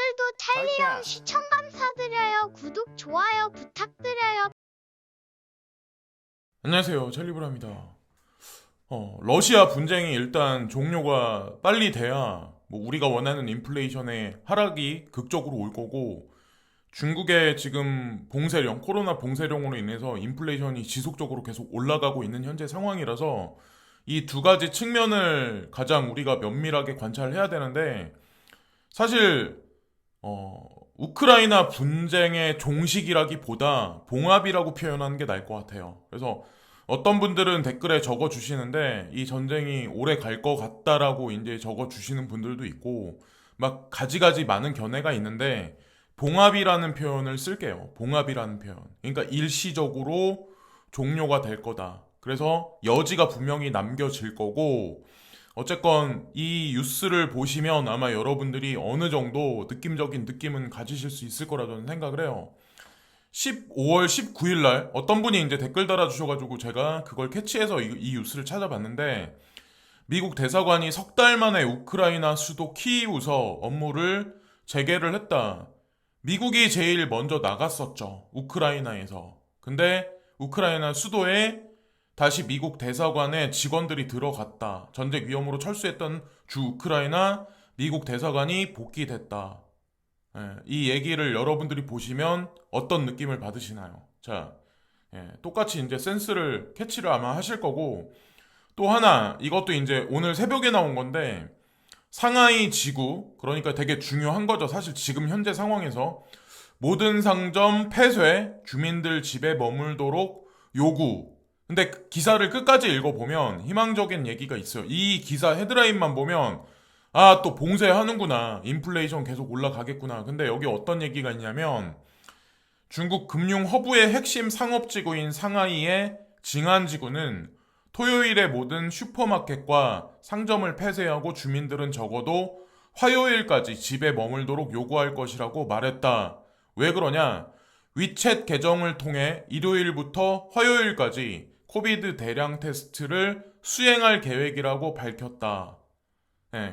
오늘도 찰리형 시청 감사드려요. 구독, 좋아요 부탁드려요. 안녕하세요, 찰리브라입니다. 러시아 분쟁이 일단 종료가 빨리 돼야 뭐 우리가 원하는 인플레이션의 하락이 극적으로 올 거고, 중국의 지금 봉쇄령, 코로나 봉쇄령으로 인해서 인플레이션이 지속적으로 계속 올라가고 있는 현재 상황이라서 이 두 가지 측면을 가장 우리가 면밀하게 관찰해야 되는데, 사실 우크라이나 분쟁의 종식이라기보다 봉합이라고 표현하는 게 나을 것 같아요. 그래서 어떤 분들은 댓글에 적어 주시는데 이 전쟁이 오래 갈 것 같다라고 이제 적어 주시는 분들도 있고, 막 가지가지 많은 견해가 있는데 봉합이라는 표현을 쓸게요. 봉합이라는 표현. 그러니까 일시적으로 종료가 될 거다. 그래서 여지가 분명히 남겨질 거고, 어쨌건 이 뉴스를 보시면 아마 여러분들이 어느 정도 느낌적인 느낌은 가지실 수 있을 거라 저는 생각을 해요. 5월 19일 날 어떤 분이 이제 댓글 달아주셔가지고 제가 그걸 캐치해서 이 뉴스를 찾아봤는데, 미국 대사관이 석 달 만에 우크라이나 수도 키이우서 업무를 재개를 했다. 미국이 제일 먼저 나갔었죠. 우크라이나에서. 근데 우크라이나 수도에 다시 미국 대사관에 직원들이 들어갔다. 전쟁 위험으로 철수했던 주 우크라이나 미국 대사관이 복귀됐다. 이 얘기를 여러분들이 보시면 어떤 느낌을 받으시나요? 자, 똑같이 이제 센스를 캐치를 아마 하실 거고, 또 하나, 이것도 이제 오늘 새벽에 나온 건데, 상하이 지구, 그러니까 되게 중요한 거죠. 사실 지금 현재 상황에서 모든 상점 폐쇄, 주민들 집에 머물도록 요구. 근데 그 기사를 끝까지 읽어보면 희망적인 얘기가 있어요. 이 기사 헤드라인만 보면 아, 또 봉쇄하는구나. 인플레이션 계속 올라가겠구나. 근데 여기 어떤 얘기가 있냐면, 중국 금융 허브의 핵심 상업지구인 상하이의 징안지구는 토요일에 모든 슈퍼마켓과 상점을 폐쇄하고 주민들은 적어도 화요일까지 집에 머물도록 요구할 것이라고 말했다. 왜 그러냐? 위챗 계정을 통해 일요일부터 화요일까지 코비드 대량 테스트를 수행할 계획이라고 밝혔다.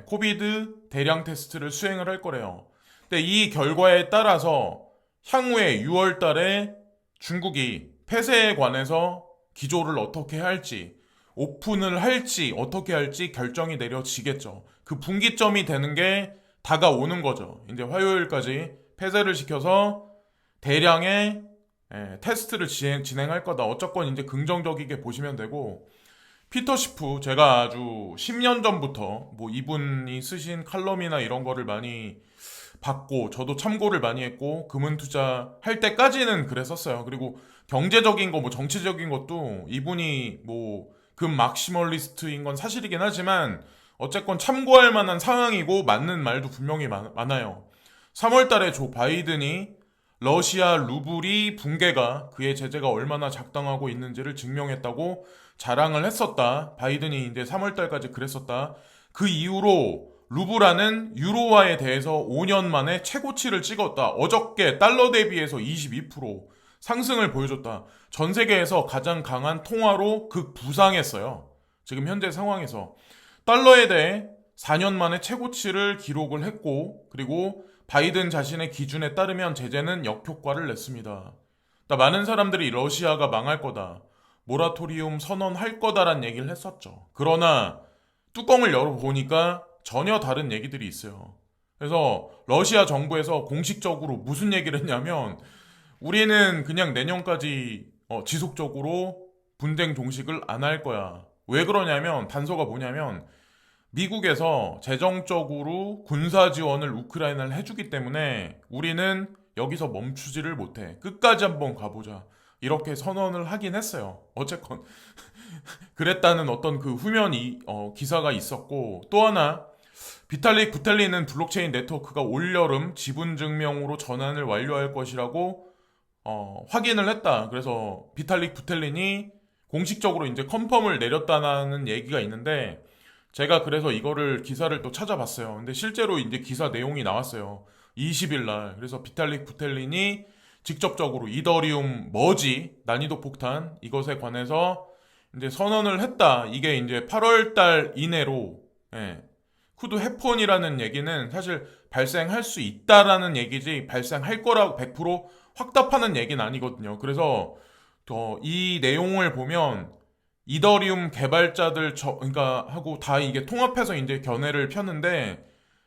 코비드 대량 테스트를 수행을 할 거래요. 근데 이 결과에 따라서 향후에 6월 달에 중국이 폐쇄에 관해서 기조를 어떻게 할지, 오픈을 할지, 어떻게 할지 결정이 내려지겠죠. 그 분기점이 되는 게 다가오는 거죠. 이제 화요일까지 폐쇄를 시켜서 대량의 테스트를 진행할 거다. 어쨌건 이제 긍정적이게 보시면 되고, 피터 시프, 제가 아주 10년 전부터 뭐 이분이 쓰신 칼럼이나 이런 거를 많이 봤고, 저도 참고를 많이 했고, 금은 투자 할 때까지는 그랬었어요. 그리고 경제적인 거, 뭐 정치적인 것도 이분이 뭐 금 막시멀리스트인 건 사실이긴 하지만 어쨌건 참고할 만한 상황이고 맞는 말도 분명히 많아요. 3월 달에 조 바이든이 러시아 루블이 붕괴가 그의 제재가 얼마나 작당하고 있는지를 증명했다고 자랑을 했었다. 바이든이 이제 3월 달까지 그랬었다. 그 이후로 루블화는 유로화에 대해서 5년 만에 최고치를 찍었다. 어저께 달러 대비해서 22% 상승을 보여줬다. 전 세계에서 가장 강한 통화로 극부상했어요. 지금 현재 상황에서 달러에 대해 4년 만에 최고치를 기록을 했고, 그리고 바이든 자신의 기준에 따르면 제재는 역효과를 냈습니다. 많은 사람들이 러시아가 망할 거다, 모라토리움 선언할 거다란 얘기를 했었죠. 그러나 뚜껑을 열어보니까 전혀 다른 얘기들이 있어요. 그래서 러시아 정부에서 공식적으로 무슨 얘기를 했냐면, 우리는 그냥 내년까지 지속적으로 분쟁 종식을 안 할 거야. 왜 그러냐면, 단서가 뭐냐면, 미국에서 재정적으로 군사 지원을 우크라이나를 해주기 때문에 우리는 여기서 멈추지를 못해. 끝까지 한번 가보자. 이렇게 선언을 하긴 했어요. 어쨌건 그랬다는 어떤 그 후면 기사가 있었고, 또 하나, 비탈릭 부텔린은 블록체인 네트워크가 올여름 지분 증명으로 전환을 완료할 것이라고 확인을 했다. 그래서 비탈릭 부텔린이 공식적으로 이제 컨펌을 내렸다는 얘기가 있는데, 제가 그래서 이거를 기사를 또 찾아봤어요. 근데 실제로 이제 기사 내용이 나왔어요. 20일 날. 그래서 비탈릭 부텔린이 직접적으로 이더리움 머지 난이도 폭탄 이것에 관해서 이제 선언을 했다. 이게 이제 8월 달 이내로 쿠드 해폰이라는 얘기는 사실 발생할 수 있다라는 얘기지 발생할 거라고 100% 확답하는 얘기는 아니거든요. 그래서 이 내용을 보면 이더리움 개발자들 그러니까 하고 다 이게 통합해서 이제 견해를 폈는데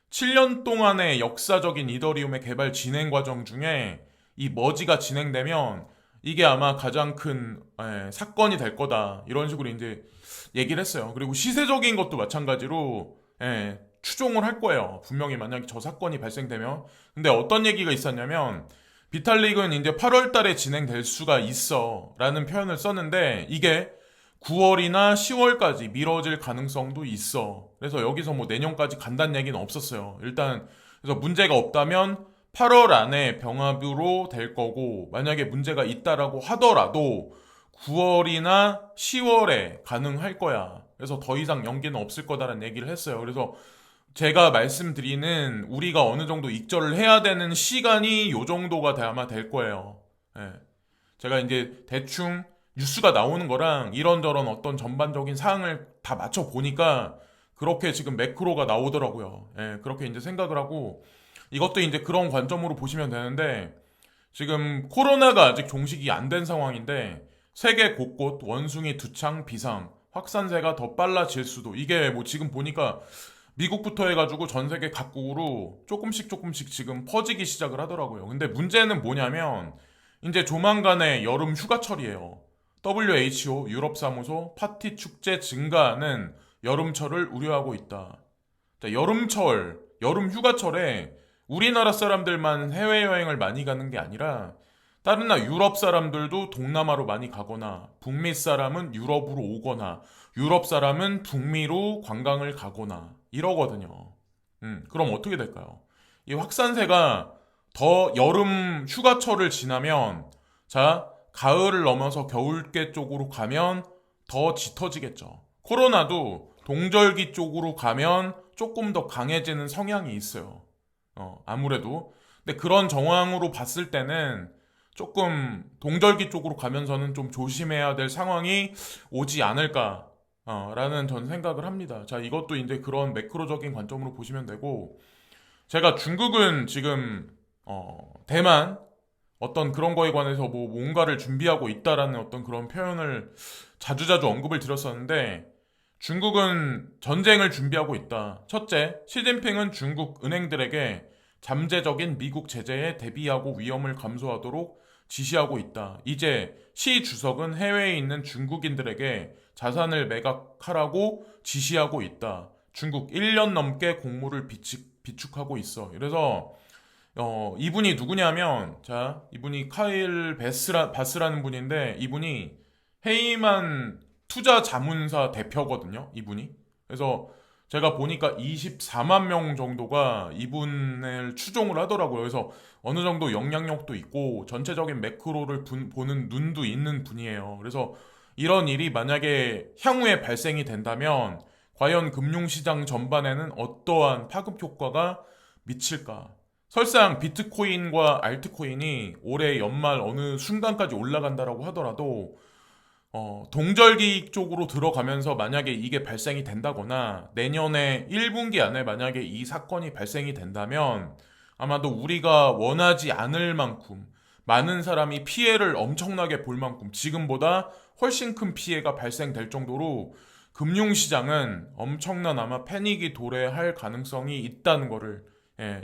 7년 동안의 역사적인 이더리움의 개발 진행 과정 중에 이 머지가 진행되면 이게 아마 가장 큰 사건이 될 거다. 이런 식으로 이제 얘기를 했어요. 그리고 시세적인 것도 마찬가지로 추종을 할 거예요. 분명히 만약에 저 사건이 발생되면. 근데 어떤 얘기가 있었냐면 비탈릭은 이제 8월 달에 진행될 수가 있어 라는 표현을 썼는데 이게 9월이나 10월까지 미뤄질 가능성도 있어. 그래서 여기서 뭐 내년까지 간다는 얘기는 없었어요. 일단 그래서 문제가 없다면 8월 안에 병합으로 될 거고 만약에 문제가 있다라고 하더라도 9월이나 10월에 가능할 거야. 그래서 더 이상 연기는 없을 거다라는 얘기를 했어요. 그래서 제가 말씀드리는 우리가 어느 정도 익절을 해야 되는 시간이 요 정도가 아마 될 거예요. 예. 제가 이제 대충 뉴스가 나오는 거랑 이런저런 어떤 전반적인 사항을 다 맞춰 보니까 그렇게 지금 매크로가 나오더라고요. 예, 그렇게 이제 생각을 하고 이것도 이제 그런 관점으로 보시면 되는데 지금 코로나가 아직 종식이 안 된 상황인데 세계 곳곳 원숭이 두창 비상 확산세가 더 빨라질 수도 이게 뭐 지금 보니까 미국부터 해가지고 전 세계 각국으로 조금씩 지금 퍼지기 시작을 하더라고요. 근데 문제는 뭐냐면 이제 조만간에 여름 휴가철이에요. WHO 유럽사무소 파티 축제 증가는 여름철을 우려하고 있다. 자, 여름철, 여름 휴가철에 우리나라 사람들만 해외여행을 많이 가는 게 아니라 다른 나라 유럽 사람들도 동남아로 많이 가거나 북미 사람은 유럽으로 오거나 유럽 사람은 북미로 관광을 가거나 이러거든요. 그럼 어떻게 될까요? 이 확산세가 더 여름 휴가철을 지나면 자 가을을 넘어서 겨울계 쪽으로 가면 더 짙어지겠죠. 코로나도 동절기 쪽으로 가면 조금 더 강해지는 성향이 있어요. 아무래도. 근데 그런 정황으로 봤을 때는 조금 동절기 쪽으로 가면서는 좀 조심해야 될 상황이 오지 않을까, 라는 전 생각을 합니다. 자, 이것도 이제 그런 매크로적인 관점으로 보시면 되고, 제가 중국은 지금, 대만, 어떤 그런 거에 관해서 뭐 뭔가를 준비하고 있다라는 어떤 그런 표현을 자주자주 언급을 드렸었는데 중국은 전쟁을 준비하고 있다. 첫째, 시진핑은 중국 은행들에게 잠재적인 미국 제재에 대비하고 위험을 감수하도록 지시하고 있다. 이제 시 주석은 해외에 있는 중국인들에게 자산을 매각하라고 지시하고 있다. 중국 1년 넘게 공모를 비축하고 있어. 그래서 이분이 누구냐면, 자, 이분이 카일 바스라는 분인데, 이분이 헤이만 투자 자문사 대표거든요, 이분이. 그래서 제가 보니까 24만 명 정도가 이분을 추종을 하더라고요. 그래서 어느 정도 영향력도 있고, 전체적인 매크로를 보는 눈도 있는 분이에요. 그래서 이런 일이 만약에 향후에 발생이 된다면, 과연 금융시장 전반에는 어떠한 파급 효과가 미칠까? 설상 비트코인과 알트코인이 올해 연말 어느 순간까지 올라간다라고 하더라도 동절기 쪽으로 들어가면서 만약에 이게 발생이 된다거나 내년에 1분기 안에 만약에 이 사건이 발생이 된다면 아마도 우리가 원하지 않을 만큼 많은 사람이 피해를 엄청나게 볼 만큼 지금보다 훨씬 큰 피해가 발생될 정도로 금융시장은 엄청난 아마 패닉이 도래할 가능성이 있다는 거를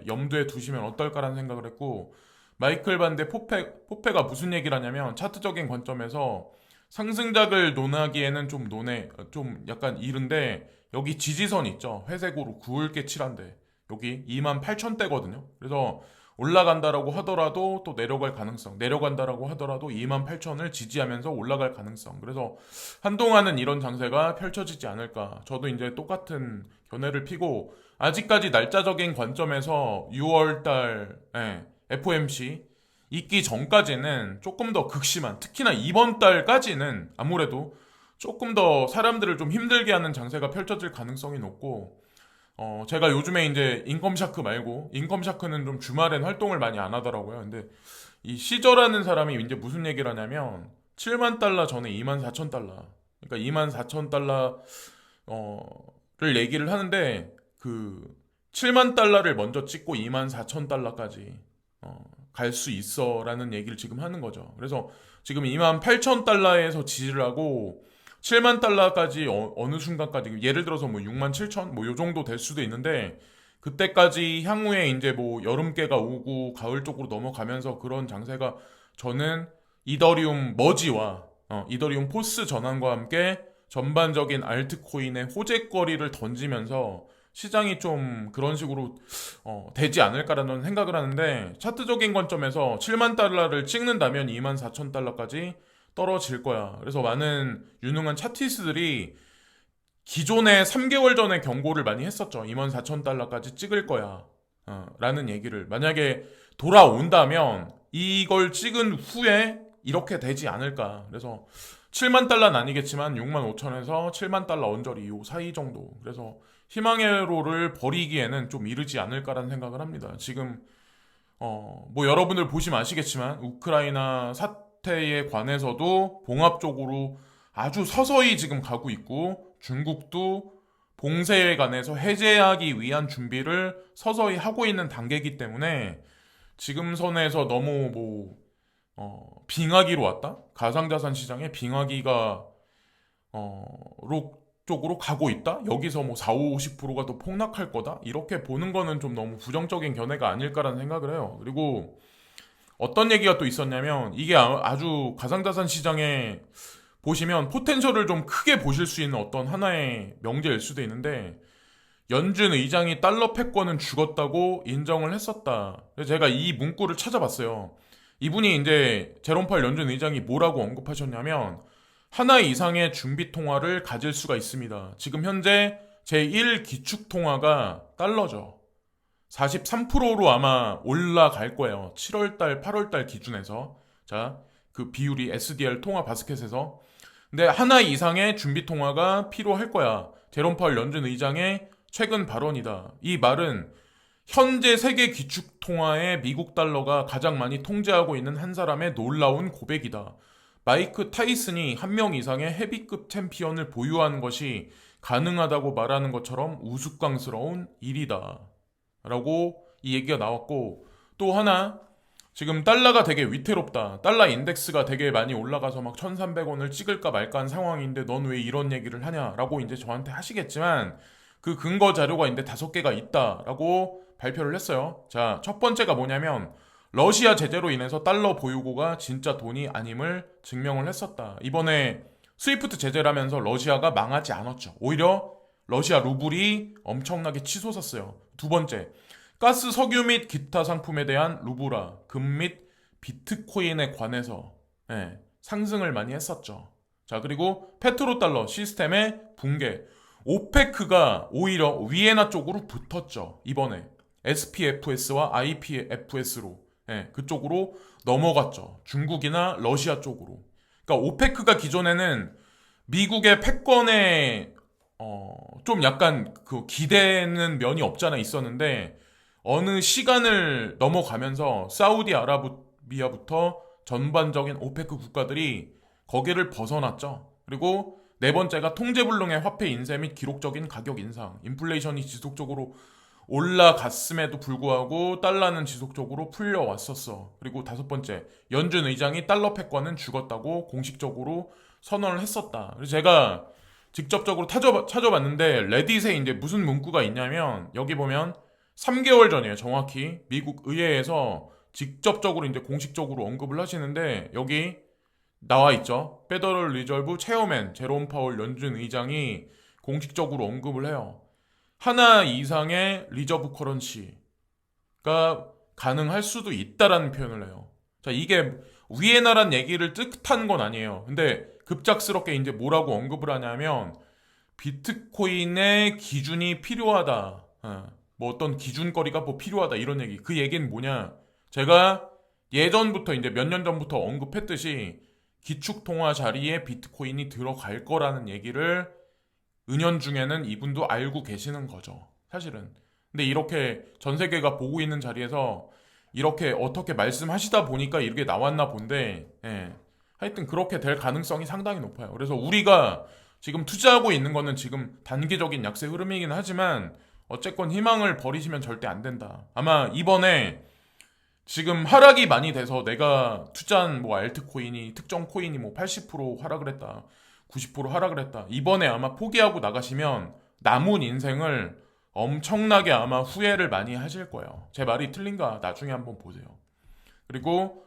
염두에 두시면 어떨까라는 생각을 했고 마이클 반데 포페가 무슨 얘기를 하냐면 차트적인 관점에서 상승작을 논하기에는 좀 약간 이른데 여기 지지선 있죠. 회색으로 굵게 칠한데 여기 28,000대거든요. 그래서 올라간다라고 하더라도 또 내려갈 가능성, 내려간다라고 하더라도 28,000을 지지하면서 올라갈 가능성. 그래서 한동안은 이런 장세가 펼쳐지지 않을까. 저도 이제 똑같은 견해를 피고 아직까지 날짜적인 관점에서 6월달 FOMC 있기 전까지는 조금 더 극심한, 특히나 이번 달까지는 아무래도 조금 더 사람들을 좀 힘들게 하는 장세가 펼쳐질 가능성이 높고 제가 요즘에 이제 인컴샤크 말고 인컴샤크는 좀 주말엔 활동을 많이 안 하더라고요. 근데 이 시저라는 사람이 이제 무슨 얘기를 하냐면 7만 달러 전에 24,000달러. 그러니까 24,000달러를 얘기를 하는데 그 7만 달러를 먼저 찍고 2만 4천 달러까지 갈 수 있어라는 얘기를 지금 하는 거죠. 그래서 지금 2만 8천 달러에서 지지를 하고 7만 달러까지 어느 순간까지 예를 들어서 뭐 6만 7천 뭐 요 정도 될 수도 있는데 그때까지 향후에 이제 뭐 여름께가 오고 가을 쪽으로 넘어가면서 그런 장세가 저는 이더리움 머지와 이더리움 포스 전환과 함께 전반적인 알트코인의 호재거리를 던지면서 시장이 좀 그런 식으로 되지 않을까라는 생각을 하는데 차트적인 관점에서 7만 달러를 찍는다면 2만 4천 달러까지 떨어질 거야. 그래서 많은 유능한 차티스트들이 기존에 3개월 전에 경고를 많이 했었죠. 2만 4천 달러까지 찍을 거야. 라는 얘기를. 만약에 돌아온다면 이걸 찍은 후에 이렇게 되지 않을까. 그래서 7만 달러는 아니겠지만 6만 5천에서 7만 달러 언저리 이 사이 정도. 그래서 희망의 로를 버리기에는 좀 이르지 않을까라는 생각을 합니다. 지금 뭐 여러분들 보시면 아시겠지만 우크라이나 사태에 관해서도 봉합적으로 아주 서서히 지금 가고 있고 중국도 봉쇄에 관해서 해제하기 위한 준비를 서서히 하고 있는 단계이기 때문에 지금 선에서 너무 빙하기로 왔다? 가상자산 시장에 빙하기가 쪽으로 가고 있다? 여기서 뭐 4, 50%가 더 폭락할 거다? 이렇게 보는 거는 좀 너무 부정적인 견해가 아닐까라는 생각을 해요. 그리고 어떤 얘기가 또 있었냐면 이게 아주 가상자산 시장에 보시면 포텐셜을 좀 크게 보실 수 있는 어떤 하나의 명제일 수도 있는데 연준 의장이 달러 패권은 죽었다고 인정을 했었다. 그래서 제가 이 문구를 찾아봤어요. 이분이 이제 제롬 파월 연준 의장이 뭐라고 언급하셨냐면 하나 이상의 준비 통화를 가질 수가 있습니다. 지금 현재 제1 기축 통화가 달러죠. 43%로 아마 올라갈 거예요. 7월달, 8월달 기준에서. 자, 그 비율이 SDR 통화 바스켓에서. 근데 하나 이상의 준비 통화가 필요할 거야. 제롬 파월 연준 의장의 최근 발언이다. 이 말은 현재 세계 기축 통화의 미국 달러가 가장 많이 통제하고 있는 한 사람의 놀라운 고백이다. 마이크 타이슨이 한 명 이상의 헤비급 챔피언을 보유하는 것이 가능하다고 말하는 것처럼 우스꽝스러운 일이다. 라고 이 얘기가 나왔고 또 하나 지금 달러가 되게 위태롭다. 달러 인덱스가 되게 많이 올라가서 막 1,300원을 찍을까 말까 한 상황인데 넌 왜 이런 얘기를 하냐라고 이제 저한테 하시겠지만 그 근거 자료가 이제 5개가 있다라고 발표를 했어요. 자, 첫 번째가 뭐냐면 러시아 제재로 인해서 달러 보유고가 진짜 돈이 아님을 증명을 했었다. 이번에 스위프트 제재라면서 러시아가 망하지 않았죠. 오히려 러시아 루블이 엄청나게 치솟았어요. 두 번째, 가스, 석유 및 기타 상품에 대한 루블화, 금 및 비트코인에 관해서 상승을 많이 했었죠. 자, 그리고 페트로달러 시스템의 붕괴. 오페크가 오히려 위에나 쪽으로 붙었죠. 이번에 SPFS와 IPFS로 그쪽으로 넘어갔죠. 중국이나 러시아 쪽으로. 그러니까 오페크가 기존에는 미국의 패권에 좀 약간 그 기대는 면이 없잖아 있었는데 어느 시간을 넘어가면서 사우디아라비아부터 전반적인 오페크 국가들이 거기를 벗어났죠. 그리고 네 번째가 통제불능의 화폐 인쇄 및 기록적인 가격 인상. 인플레이션이 지속적으로 올라갔음에도 불구하고 달러는 지속적으로 풀려왔었어. 그리고 다섯 번째, 연준 의장이 달러 패권은 죽었다고 공식적으로 선언을 했었다. 그래서 제가 직접적으로 찾아봤는데 레딧에 이제 무슨 문구가 있냐면 여기 보면 3개월 전이에요. 정확히 미국 의회에서 직접적으로 이제 공식적으로 언급을 하시는데 여기 나와 있죠. 페더럴 리저브 체어맨 제롬 파월 연준 의장이 공식적으로 언급을 해요. 하나 이상의 리저브 커런시가 가능할 수도 있다라는 표현을 해요. 자, 이게 위에나란 얘기를 뜻한 건 아니에요. 근데 급작스럽게 이제 뭐라고 언급을 하냐면 비트코인의 기준이 필요하다. 뭐 어떤 기준거리가 뭐 필요하다 이런 얘기. 그 얘기는 뭐냐? 제가 예전부터 이제 몇 년 전부터 언급했듯이 기축통화 자리에 비트코인이 들어갈 거라는 얘기를 은연중에는 이분도 알고 계시는 거죠. 사실은. 근데 이렇게 전 세계가 보고 있는 자리에서 이렇게 어떻게 말씀하시다 보니까 이렇게 나왔나 본데 하여튼 그렇게 될 가능성이 상당히 높아요. 그래서 우리가 지금 투자하고 있는 거는 지금 단기적인 약세 흐름이긴 하지만 어쨌건 희망을 버리시면 절대 안 된다. 아마 이번에 지금 하락이 많이 돼서 내가 투자한 뭐 알트코인이 특정 코인이 뭐 80% 하락을 했다. 90% 하락을 했다. 이번에 아마 포기하고 나가시면 남은 인생을 엄청나게 아마 후회를 많이 하실 거예요. 제 말이 틀린가 나중에 한번 보세요. 그리고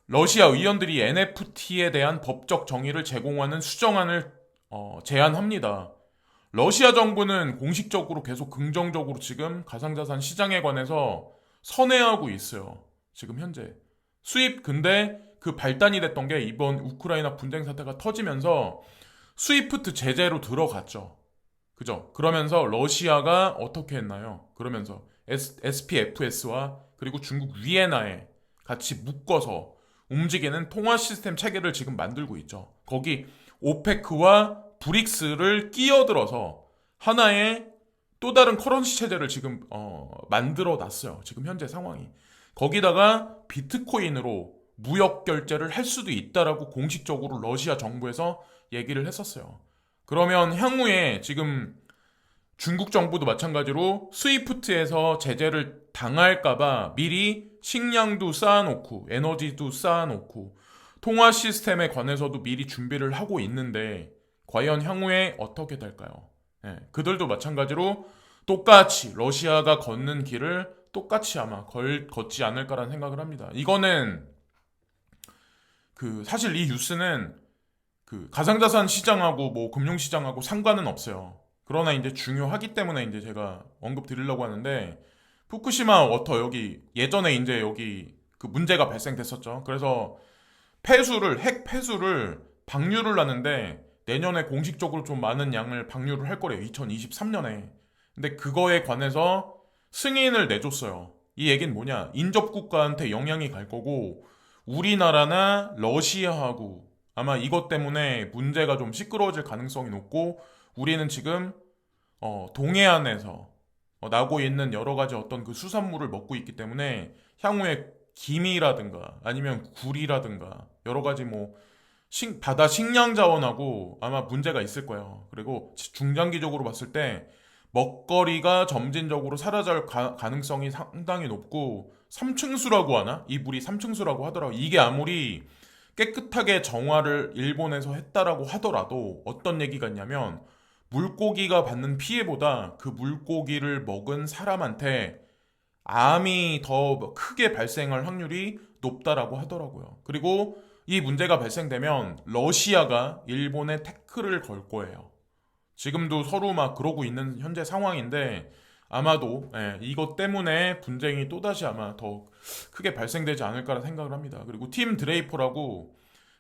러시아 의원들이 NFT에 대한 법적 정의를 제공하는 수정안을 제안합니다. 러시아 정부는 공식적으로 계속 긍정적으로 지금 가상자산 시장에 관해서 선회하고 있어요. 지금 현재. 근데 그 발단이 됐던 게 이번 우크라이나 분쟁 사태가 터지면서 스위프트 제재로 들어갔죠. 그죠? 그러면서 러시아가 어떻게 했나요? 그러면서 SPFS와 그리고 중국 위에나에 같이 묶어서 움직이는 통화 시스템 체계를 지금 만들고 있죠. 거기 오페크와 브릭스를 끼어들어서 하나의 또 다른 커런시 체제를 지금 만들어 놨어요. 지금 현재 상황이. 거기다가 비트코인으로 무역 결제를 할 수도 있다라고 공식적으로 러시아 정부에서 얘기를 했었어요. 그러면 향후에 지금 중국 정부도 마찬가지로 스위프트에서 제재를 당할까봐 미리 식량도 쌓아놓고 에너지도 쌓아놓고 통화 시스템에 관해서도 미리 준비를 하고 있는데 과연 향후에 어떻게 될까요? 그들도 마찬가지로 똑같이 러시아가 걷는 길을 똑같이 아마 걷지 않을까라는 생각을 합니다. 이거는 사실 이 뉴스는 가상자산 시장하고 뭐 금융시장하고 상관은 없어요. 그러나 이제 중요하기 때문에 이제 제가 언급 드리려고 하는데 후쿠시마 워터 여기 예전에 이제 여기 그 문제가 발생됐었죠. 그래서 핵 폐수를 방류를 하는데 내년에 공식적으로 좀 많은 양을 방류를 할 거래요. 2023년에. 근데 그거에 관해서 승인을 내줬어요. 이 얘기는 뭐냐? 인접국가한테 영향이 갈 거고 우리나라나 러시아하고 아마 이것 때문에 문제가 좀 시끄러워질 가능성이 높고 우리는 지금 동해안에서 나고 있는 여러 가지 어떤 그 수산물을 먹고 있기 때문에 향후에 김이라든가 아니면 굴이라든가 여러 가지 뭐 바다 식량 자원하고 아마 문제가 있을 거예요. 그리고 중장기적으로 봤을 때 먹거리가 점진적으로 사라질 가능성이 상당히 높고 삼층수라고 하나? 이 물이 삼층수라고 하더라고요. 이게 아무리 깨끗하게 정화를 일본에서 했다라고 하더라도 어떤 얘기가 있냐면 물고기가 받는 피해보다 그 물고기를 먹은 사람한테 암이 더 크게 발생할 확률이 높다라고 하더라고요. 그리고 이 문제가 발생되면 러시아가 일본에 태클을 걸 거예요. 지금도 서로 막 그러고 있는 현재 상황인데 아마도 이것 때문에 분쟁이 또다시 아마 더 크게 발생되지 않을까라 생각을 합니다. 그리고 팀 드레이퍼라고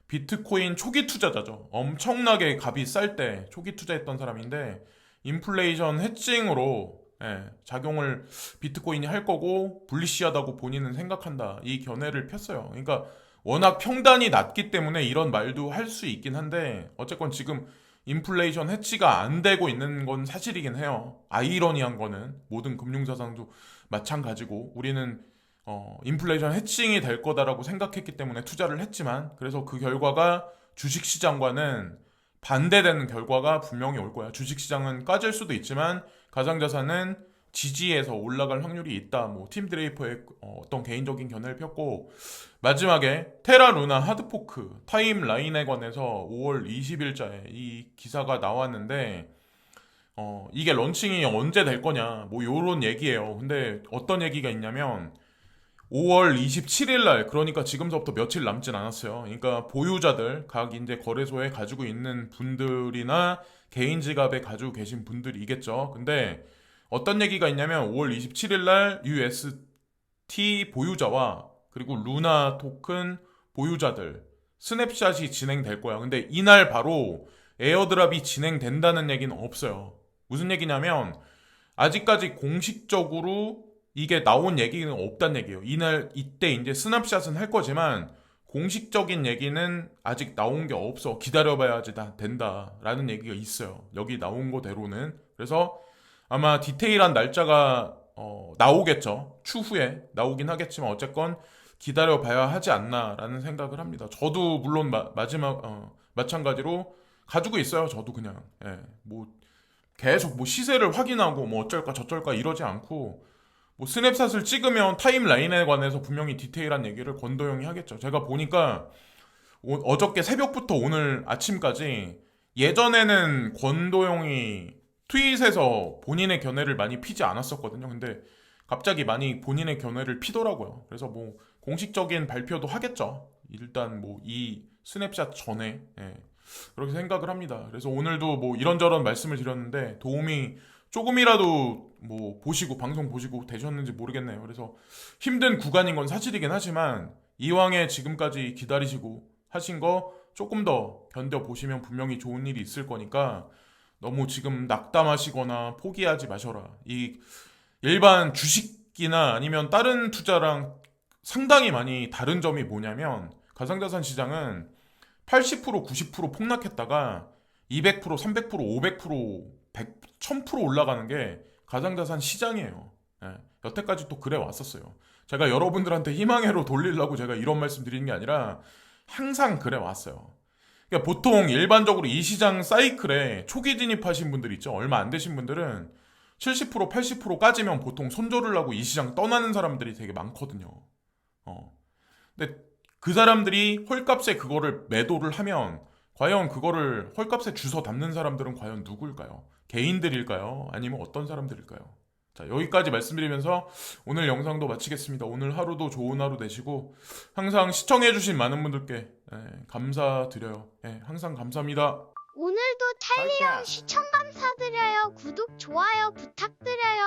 비트코인 초기 투자자죠. 엄청나게 값이 쌀 때 초기 투자했던 사람인데 인플레이션 해칭으로 작용을 비트코인이 할 거고 불리시하다고 본인은 생각한다. 이 견해를 폈어요. 그러니까 워낙 평단이 낮기 때문에 이런 말도 할 수 있긴 한데 어쨌건 지금 인플레이션 해치가 안 되고 있는 건 사실이긴 해요. 아이러니한 거는 모든 금융자산도 마찬가지고 우리는 인플레이션 해칭이 될 거다라고 생각했기 때문에 투자를 했지만 그래서 그 결과가 주식시장과는 반대되는 결과가 분명히 올 거야. 주식시장은 까질 수도 있지만 가상자산은 지지해서 올라갈 확률이 있다. 뭐 팀 드레이퍼의 어떤 개인적인 견해를 폈고 마지막에 테라 루나 하드포크 타임라인에 관해서 5월 20일자에 이 기사가 나왔는데 이게 런칭이 언제 될 거냐 뭐 요런 얘기예요. 근데 어떤 얘기가 있냐면 5월 27일 날 그러니까 지금서부터 며칠 남진 않았어요. 그러니까 보유자들 각 이제 거래소에 가지고 있는 분들이나 개인 지갑에 가지고 계신 분들이겠죠. 근데 어떤 얘기가 있냐면 5월 27일 날 UST 보유자와 그리고 루나 토큰 보유자들 스냅샷이 진행될 거야. 근데 이날 바로 에어드랍이 진행된다는 얘기는 없어요. 무슨 얘기냐면 아직까지 공식적으로 이게 나온 얘기는 없단 얘기예요. 이때 이제 스냅샷은 할 거지만 공식적인 얘기는 아직 나온 게 없어. 기다려봐야지 다 된다라는 얘기가 있어요. 여기 나온 거대로는. 그래서 아마 디테일한 날짜가 나오겠죠. 추후에 나오긴 하겠지만 어쨌건 기다려봐야 하지 않나라는 생각을 합니다. 저도 물론 마찬가지로 가지고 있어요. 저도 그냥 뭐 계속 뭐 시세를 확인하고 뭐 어쩔까 저쩔까 이러지 않고 뭐 스냅샷을 찍으면 타임라인에 관해서 분명히 디테일한 얘기를 권도영이 하겠죠. 제가 보니까 어저께 새벽부터 오늘 아침까지 예전에는 권도영이 트윗에서 본인의 견해를 많이 피지 않았었거든요. 근데 갑자기 많이 본인의 견해를 피더라고요. 그래서 뭐 공식적인 발표도 하겠죠. 일단 뭐 이 스냅샷 전에 그렇게 생각을 합니다. 그래서 오늘도 뭐 이런저런 말씀을 드렸는데 도움이 조금이라도 뭐 보시고 방송 보시고 되셨는지 모르겠네요. 그래서 힘든 구간인 건 사실이긴 하지만 이왕에 지금까지 기다리시고 하신 거 조금 더 견뎌보시면 분명히 좋은 일이 있을 거니까 너무 지금 낙담하시거나 포기하지 마셔라. 이 일반 주식이나 아니면 다른 투자랑 상당히 많이 다른 점이 뭐냐면 가상자산 시장은 80% 90% 폭락했다가 200% 300% 500% 100, 1000% 올라가는 게 가상자산 시장이에요. 여태까지 또 그래 왔었어요. 제가 여러분들한테 희망회로 돌리려고 제가 이런 말씀 드리는 게 아니라 항상 그래 왔어요. 그러니까 보통 일반적으로 이 시장 사이클에 초기 진입하신 분들 있죠. 얼마 안 되신 분들은 70% 80% 까지면 보통 손절을 하고 이 시장 떠나는 사람들이 되게 많거든요. 근데 그 사람들이 헐값에 그거를 매도를 하면 과연 그거를 헐값에 주워 담는 사람들은 과연 누구일까요? 개인들일까요? 아니면 어떤 사람들일까요? 자, 여기까지 말씀드리면서 오늘 영상도 마치겠습니다. 오늘 하루도 좋은 하루 되시고 항상 시청해주신 많은 분들께 감사드려요. 항상 감사합니다. 오늘도 탈리온 시청 감사드려요. 구독, 좋아요 부탁드려요.